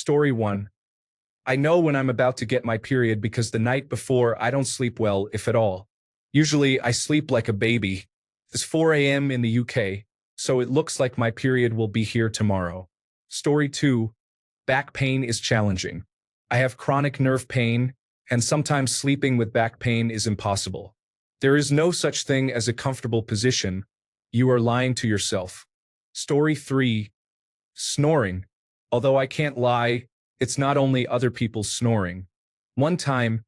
Story 1. I know when I'm about to get my period because the night before I don't sleep well, if at all. Usually I sleep like a baby. It's 4 a.m. in the UK, so it looks like my period will be here tomorrow. Story 2. Back pain is challenging. I have chronic nerve pain, and sometimes sleeping with back pain is impossible. There is no such thing as a comfortable position. You are lying to yourself. Story 3. Snoring. Although I can't lie, it's not only other people's snoring. One time,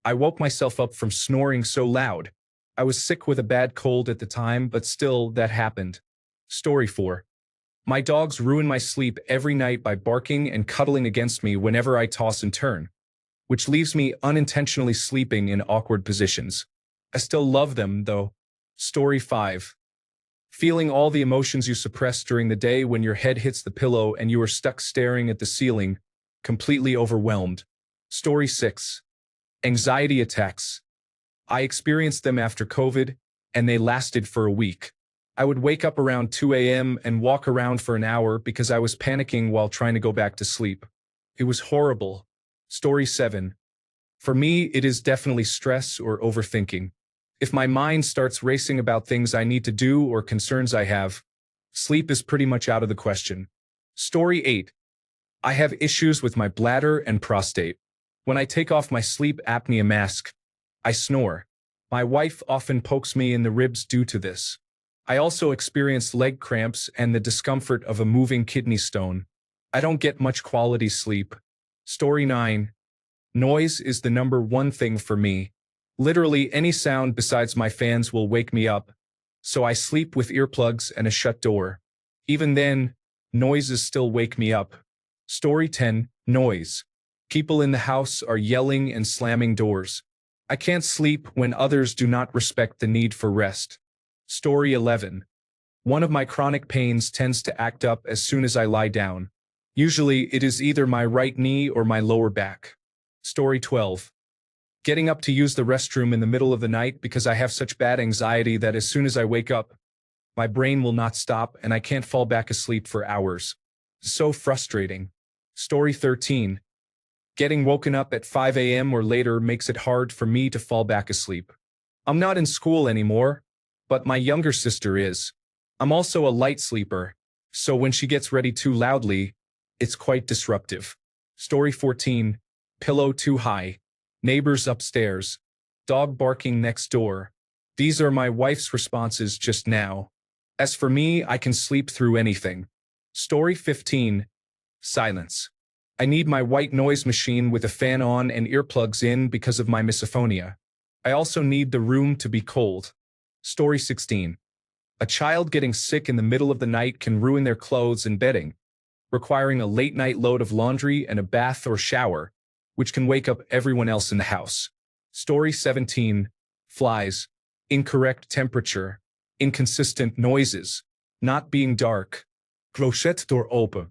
I woke myself up from snoring so loud. I was sick with a bad cold at the time, but still, that happened. Story 4. My dogs ruin my sleep every night by barking and cuddling against me whenever I toss and turn, which leaves me unintentionally sleeping in awkward positions. I still love them, though. Story 5. Feeling all the emotions you suppress during the day when your head hits the pillow and you are stuck staring at the ceiling, completely overwhelmed. Story 6. Anxiety attacks. I experienced them after COVID, and they lasted for a week. I would wake up around 2 a.m. and walk around for an hour because I was panicking while trying to go back to sleep. It was horrible. Story 7. For me, it is definitely stress or overthinking. If my mind starts racing about things I need to do or concerns I have, sleep is pretty much out of the question. Story 8. I have issues with my bladder and prostate. When I take off my sleep apnea mask, I snore. My wife often pokes me in the ribs due to this. I also experience leg cramps and the discomfort of a moving kidney stone. I don't get much quality sleep. Story 9. Noise is the number one thing for me. Literally any sound besides my fans will wake me up, so I sleep with earplugs and a shut door. Even then, noises still wake me up. Story 10. Noise. People in the house are yelling and slamming doors. I can't sleep when others do not respect the need for rest. Story 11. One of my chronic pains tends to act up as soon as I lie down. Usually it is either my right knee or my lower back. Story 12. Getting up to use the restroom in the middle of the night because I have such bad anxiety that as soon as I wake up, my brain will not stop and I can't fall back asleep for hours. So frustrating. Story 13. Getting woken up at 5 a.m. or later makes it hard for me to fall back asleep. I'm not in school anymore, but my younger sister is. I'm also a light sleeper, so when she gets ready too loudly, it's quite disruptive. Story 14. Pillow too high. Neighbors upstairs. Dog barking next door. These are my wife's responses just now. As for me, I can sleep through anything. Story 15. Silence. I need my white noise machine with a fan on and earplugs in because of my misophonia. I also need the room to be cold. Story 16. A child getting sick in the middle of the night can ruin their clothes and bedding, requiring a late-night load of laundry and a bath or shower, which can wake up everyone else in the house. Story 17. Flies. Incorrect temperature. Inconsistent noises. Not being dark. Clochette door open.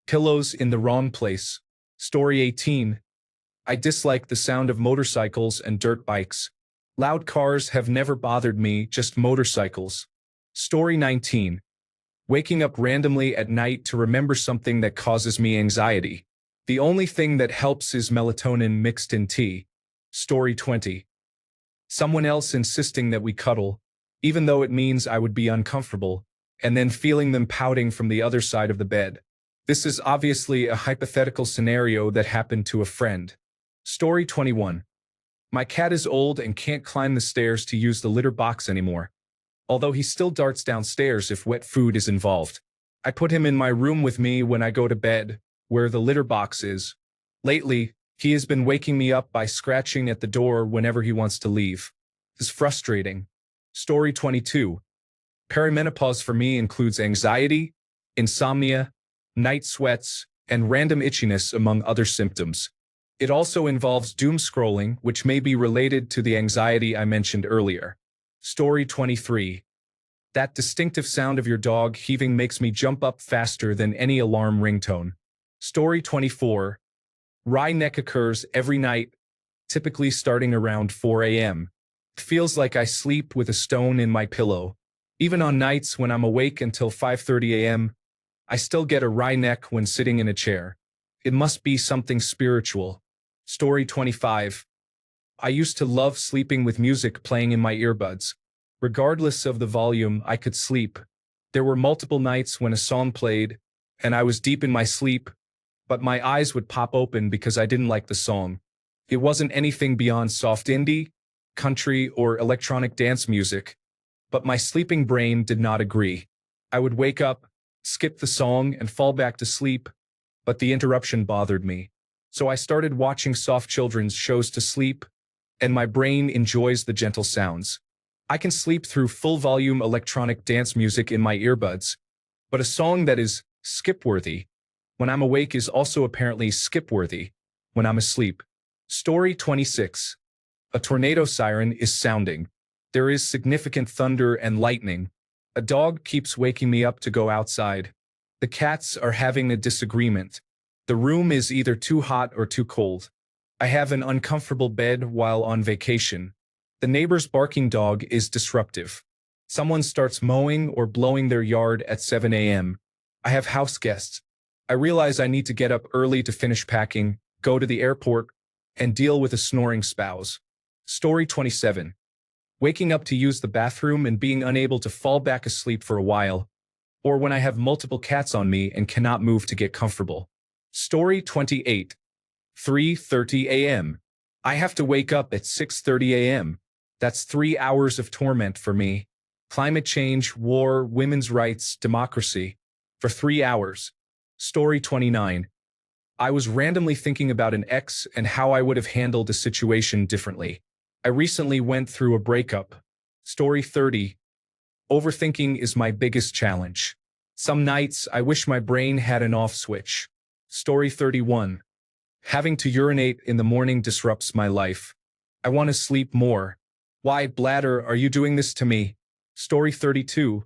Pillows in the wrong place. Story 18. I dislike the sound of motorcycles and dirt bikes. Loud cars have never bothered me, just motorcycles. Story 19. Waking up randomly at night to remember something that causes me anxiety. The only thing that helps is melatonin mixed in tea. Story 20. Someone else insisting that we cuddle, even though it means I would be uncomfortable, and then feeling them pouting from the other side of the bed. This is obviously a hypothetical scenario that happened to a friend. Story 21. My cat is old and can't climb the stairs to use the litter box anymore, although he still darts downstairs if wet food is involved. I put him in my room with me when I go to bed, where the litter box is. Lately, he has been waking me up by scratching at the door whenever he wants to leave. It's frustrating. Story 22. Perimenopause for me includes anxiety, insomnia, night sweats, and random itchiness among other symptoms. It also involves doom scrolling, which may be related to the anxiety I mentioned earlier. Story 23. That distinctive sound of your dog heaving makes me jump up faster than any alarm ringtone. Story 24. Wry neck occurs every night, typically starting around 4 a.m. It feels like I sleep with a stone in my pillow. Even on nights when I'm awake until 5:30 a.m., I still get a wry neck when sitting in a chair. It must be something spiritual. Story 25. I used to love sleeping with music playing in my earbuds. Regardless of the volume, I could sleep. There were multiple nights when a song played, and I was deep in my sleep, but my eyes would pop open because I didn't like the song. It wasn't anything beyond soft indie, country, or electronic dance music, but my sleeping brain did not agree. I would wake up, skip the song, and fall back to sleep, but the interruption bothered me. So I started watching soft children's shows to sleep, and my brain enjoys the gentle sounds. I can sleep through full-volume electronic dance music in my earbuds, but a song that is skip-worthy when I'm awake is also apparently skip-worthy when I'm asleep. Story 26. A tornado siren is sounding. There is significant thunder and lightning. A dog keeps waking me up to go outside. The cats are having a disagreement. The room is either too hot or too cold. I have an uncomfortable bed while on vacation. The neighbor's barking dog is disruptive. Someone starts mowing or blowing their yard at 7 a.m. I have house guests. I realize I need to get up early to finish packing, go to the airport, and deal with a snoring spouse. Story 27. Waking up to use the bathroom and being unable to fall back asleep for a while, or when I have multiple cats on me and cannot move to get comfortable. Story 28. 3:30 a.m. I have to wake up at 6:30 a.m. That's 3 hours of torment for me. Climate change, war, women's rights, democracy. For 3 hours. Story 29. I was randomly thinking about an ex and how I would have handled a situation differently. I recently went through a breakup. Story 30. Overthinking is my biggest challenge. Some nights I wish my brain had an off switch. Story 31. Having to urinate in the morning disrupts my life. I want to sleep more. Why, bladder, are you doing this to me? Story 32.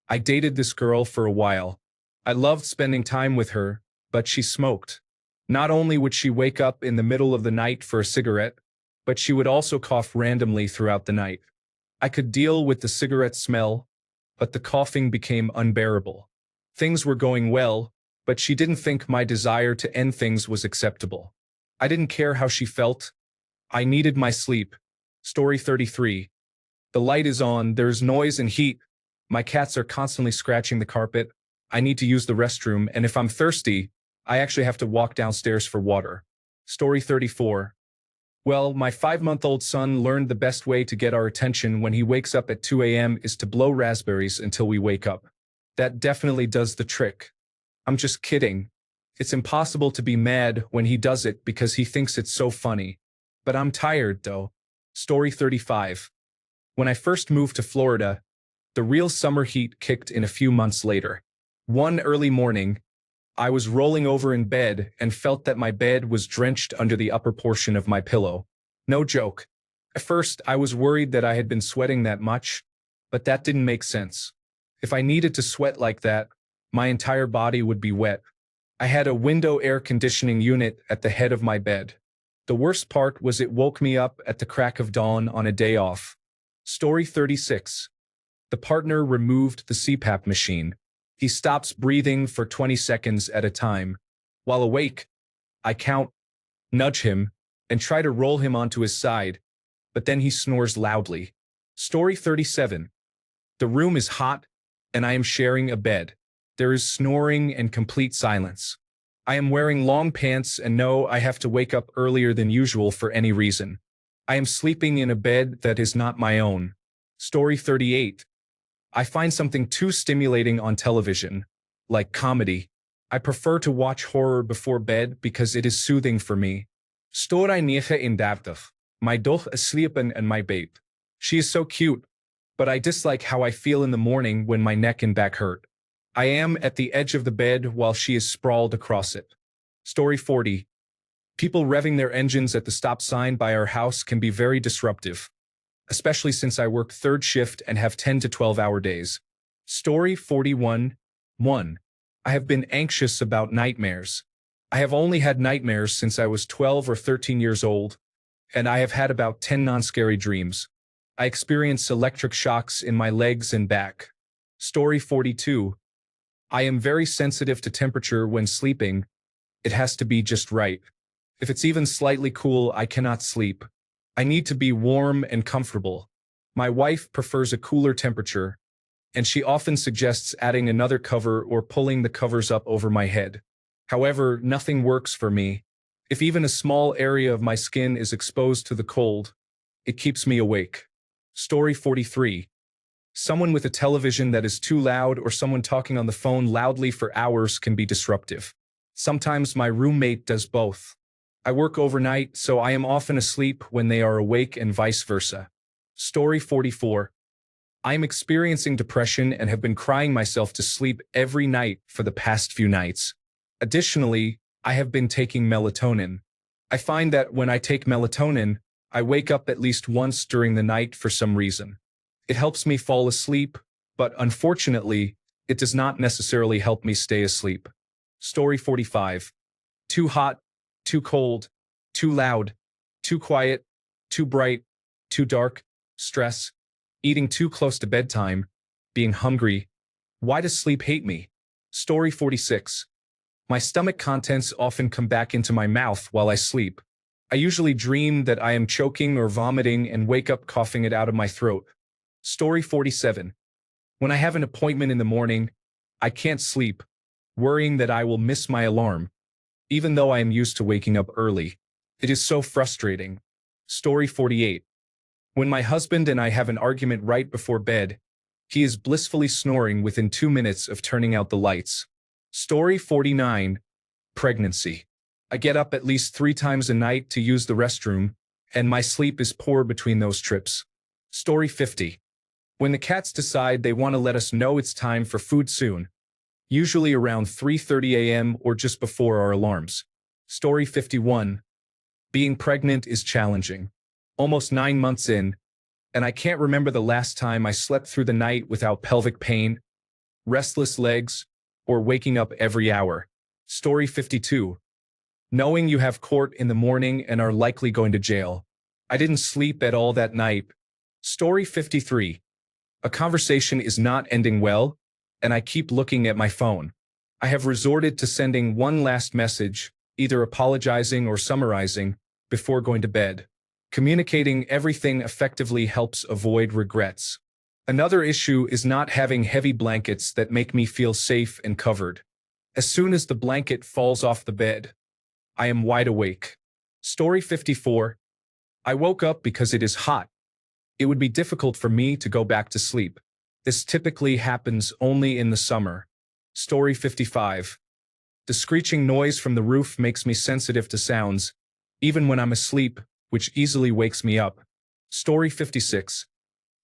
I dated this girl for a while. I loved spending time with her, but she smoked. Not only would she wake up in the middle of the night for a cigarette, but she would also cough randomly throughout the night. I could deal with the cigarette smell, but the coughing became unbearable. Things were going well, but she didn't think my desire to end things was acceptable. I didn't care how she felt. I needed my sleep. Story 33. The light is on, there's noise and heat. My cats are constantly scratching the carpet. I need to use the restroom, and if I'm thirsty, I actually have to walk downstairs for water. Story 34. Well, my 5-month-old son learned the best way to get our attention when he wakes up at 2 a.m. is to blow raspberries until we wake up. That definitely does the trick. I'm just kidding. It's impossible to be mad when he does it because he thinks it's so funny. But I'm tired, though. Story 35. When I first moved to Florida, the real summer heat kicked in a few months later. One early morning, I was rolling over in bed and felt that my bed was drenched under the upper portion of my pillow. No joke. At first, I was worried that I had been sweating that much, but that didn't make sense. If I needed to sweat like that, my entire body would be wet. I had a window air conditioning unit at the head of my bed. The worst part was it woke me up at the crack of dawn on a day off. Story 36. The partner removed the CPAP machine. He stops breathing for 20 seconds at a time. While awake, I count, nudge him, and try to roll him onto his side, but then he snores loudly. Story 37. The room is hot, and I am sharing a bed. There is snoring and complete silence. I am wearing long pants and know I have to wake up earlier than usual for any reason. I am sleeping in a bed that is not my own. Story 38. I find something too stimulating on television, like comedy. I prefer to watch horror before bed because it is soothing for me. Story 39. My dog is sleeping in my bed. She is so cute, but I dislike how I feel in the morning when my neck and back hurt. I am at the edge of the bed while she is sprawled across it. Story 40. People revving their engines at the stop sign by our house can be very disruptive, especially since I work third shift and have 10 to 12-hour days. Story 41. 1. I have been anxious about nightmares. I have only had nightmares since I was 12 or 13 years old, and I have had about 10 non-scary dreams. I experience electric shocks in my legs and back. Story 42. I am very sensitive to temperature when sleeping, It has to be just right. If it's even slightly cool, I cannot sleep. I need to be warm and comfortable. My wife prefers a cooler temperature, and she often suggests adding another cover or pulling the covers up over my head. However, nothing works for me. If even a small area of my skin is exposed to the cold, it keeps me awake. Story 43. Someone with a television that is too loud or someone talking on the phone loudly for hours can be disruptive. Sometimes my roommate does both. I work overnight, so I am often asleep when they are awake and vice versa. Story 44. I am experiencing depression and have been crying myself to sleep every night for the past few nights. Additionally, I have been taking melatonin. I find that when I take melatonin, I wake up at least once during the night for some reason. It helps me fall asleep, but unfortunately, it does not necessarily help me stay asleep. Story 45. Too hot, too cold, too loud, too quiet, too bright, too dark, stress, eating too close to bedtime, being hungry. Why does sleep hate me? Story 46. My stomach contents often come back into my mouth while I sleep. I usually dream that I am choking or vomiting and wake up coughing it out of my throat. Story 47. When I have an appointment in the morning, I can't sleep, worrying that I will miss my alarm, even though I am used to waking up early. It is so frustrating. Story 48. When my husband and I have an argument right before bed, he is blissfully snoring within 2 minutes of turning out the lights. Story 49. Pregnancy. I get up at least 3 times a night to use the restroom, and my sleep is poor between those trips. Story 50. When the cats decide they want to let us know it's time for food soon, usually around 3:30 a.m. or just before our alarms. Story 51. Being pregnant is challenging. Almost 9 months in, and I can't remember the last time I slept through the night without pelvic pain, restless legs, or waking up every hour. Story 52. Knowing you have court in the morning and are likely going to jail. I didn't sleep at all that night. Story 53. A conversation is not ending well, and I keep looking at my phone. I have resorted to sending one last message, either apologizing or summarizing, before going to bed. Communicating everything effectively helps avoid regrets. Another issue is not having heavy blankets that make me feel safe and covered. As soon as the blanket falls off the bed, I am wide awake. Story 54. I woke up because it is hot. It would be difficult for me to go back to sleep. This typically happens only in the summer. Story 55. The screeching noise from the roof makes me sensitive to sounds, even when I'm asleep, which easily wakes me up. Story 56.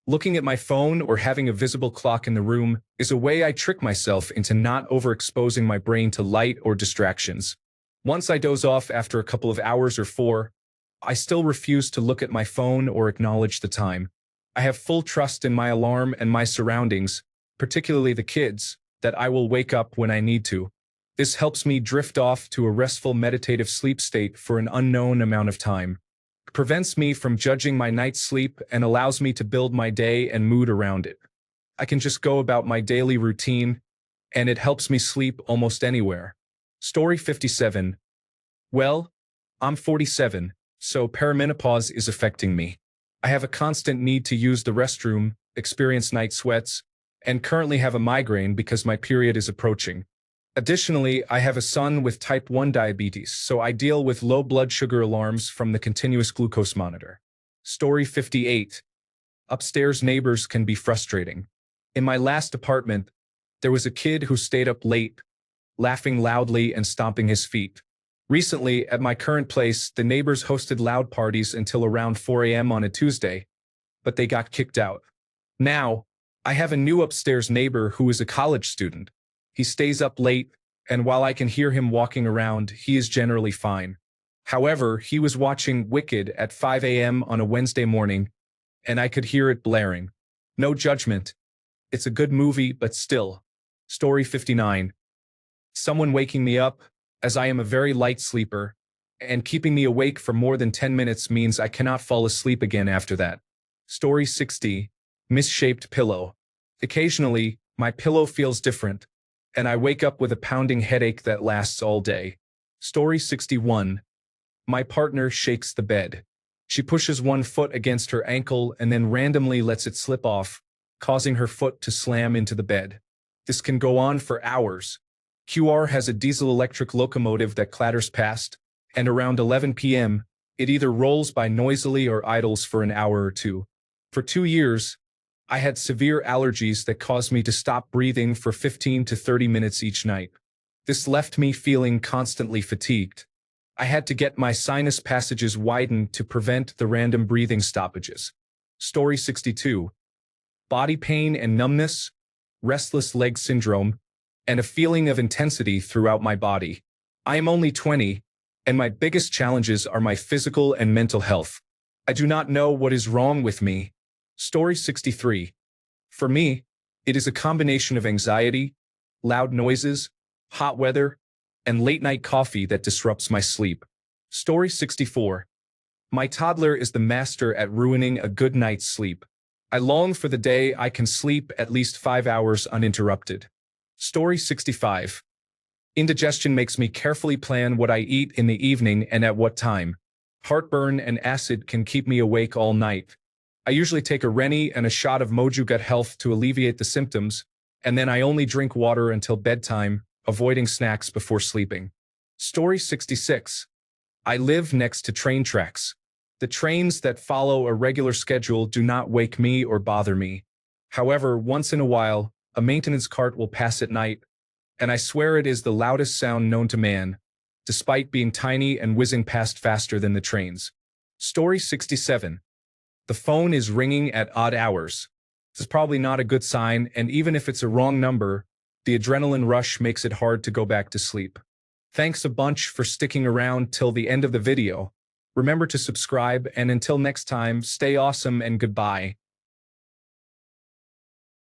Looking at my phone or having a visible clock in the room is a way I trick myself into not overexposing my brain to light or distractions. Once I doze off after a couple of hours or 4, I still refuse to look at my phone or acknowledge the time. I have full trust in my alarm and my surroundings, particularly the kids, that I will wake up when I need to. This helps me drift off to a restful meditative sleep state for an unknown amount of time. It prevents me from judging my night's sleep and allows me to build my day and mood around it. I can just go about my daily routine, and it helps me sleep almost anywhere. Story 57. Well, I'm 47, so perimenopause is affecting me. I have a constant need to use the restroom, experience night sweats, and currently have a migraine because my period is approaching. Additionally, I have a son with type 1 diabetes, so I deal with low blood sugar alarms from the continuous glucose monitor. Story 58. Upstairs neighbors can be frustrating. In my last apartment, there was a kid who stayed up late, laughing loudly and stomping his feet. Recently, at my current place, the neighbors hosted loud parties until around 4 a.m. on a Tuesday, but they got kicked out. Now, I have a new upstairs neighbor who is a college student. He stays up late, and while I can hear him walking around, he is generally fine. However, he was watching Wicked at 5 a.m. on a Wednesday morning, and I could hear it blaring. No judgment. It's a good movie, but still. Story 59. Someone waking me up, as I am a very light sleeper, and keeping me awake for more than 10 minutes means I cannot fall asleep again after that. Story 60. Misshaped pillow. Occasionally, my pillow feels different, and I wake up with a pounding headache that lasts all day. Story 61. My partner shakes the bed. She pushes one foot against her ankle and then randomly lets it slip off, causing her foot to slam into the bed. This can go on for hours. QR has a diesel-electric locomotive that clatters past, and around 11 p.m., it either rolls by noisily or idles for an hour or two. For 2 years, I had severe allergies that caused me to stop breathing for 15 to 30 minutes each night. This left me feeling constantly fatigued. I had to get my sinus passages widened to prevent the random breathing stoppages. Story 62. Body pain and numbness, restless leg syndrome, and a feeling of intensity throughout my body. I am only 20, and my biggest challenges are my physical and mental health. I do not know what is wrong with me. Story 63. For me, it is a combination of anxiety, loud noises, hot weather, and late-night coffee that disrupts my sleep. Story 64. My toddler is the master at ruining a good night's sleep. I long for the day I can sleep at least 5 hours uninterrupted. Story 65. Indigestion makes me carefully plan what I eat in the evening and at what time. Heartburn and acid can keep me awake all night. I usually take a Rennie and a shot of Moju Gut Health to alleviate the symptoms, and then I only drink water until bedtime, avoiding snacks before sleeping. Story 66. I live next to train tracks. The trains that follow a regular schedule do not wake me or bother me. However, once in a while, a maintenance cart will pass at night, and I swear it is the loudest sound known to man, despite being tiny and whizzing past faster than the trains. Story 67. The phone is ringing at odd hours. This is probably not a good sign, and even if it's a wrong number, the adrenaline rush makes it hard to go back to sleep. Thanks a bunch for sticking around till the end of the video. Remember to subscribe, and until next time, stay awesome and goodbye.